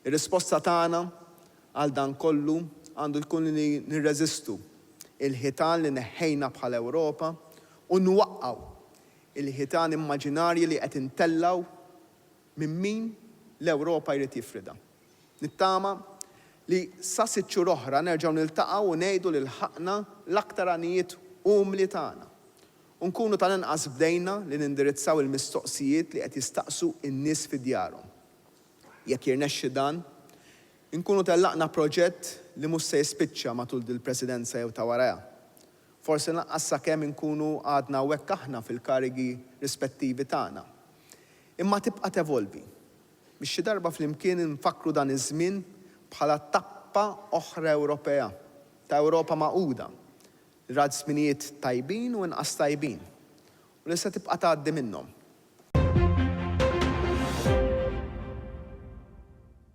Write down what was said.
Ir-risposta tagħna għal dan kollu għandu jkun li nirreżistu il-ħitan li neħħejna bħala Ewropa u nwaqqgħu il-ħitan immaġinarji li qed intellaw minn min l-Ewropa jrid jifrida. Nittama li sa 6 xhur oħra nerġgħu niltaqgħu u ngħidu li lħaqna l-aktar għanijiet umli tagħna. U nkunu tal-inqas bdejna li nindirizzaw il-mistoqsijiet li qed jistaqsu n-nies fi djarhom. Jekk jirnexxi dan, inkunu tellaqna proġett li mhux se jispiċċa matul dil-presidenza jew ta' warajha. Forsi lanqas sakemm inkunu għadna hekk aħna fil-karigi rispettivi tagħna. Imma tibqa' tevolvi biex xi darba flimkien infakru dan iż-żmien bħala tappa oħra Ewropea, ta' Ewropa maquda, li rad żminijiet tajbin u inqas tajbin, u li se tibqa' tgħaddi minnhom.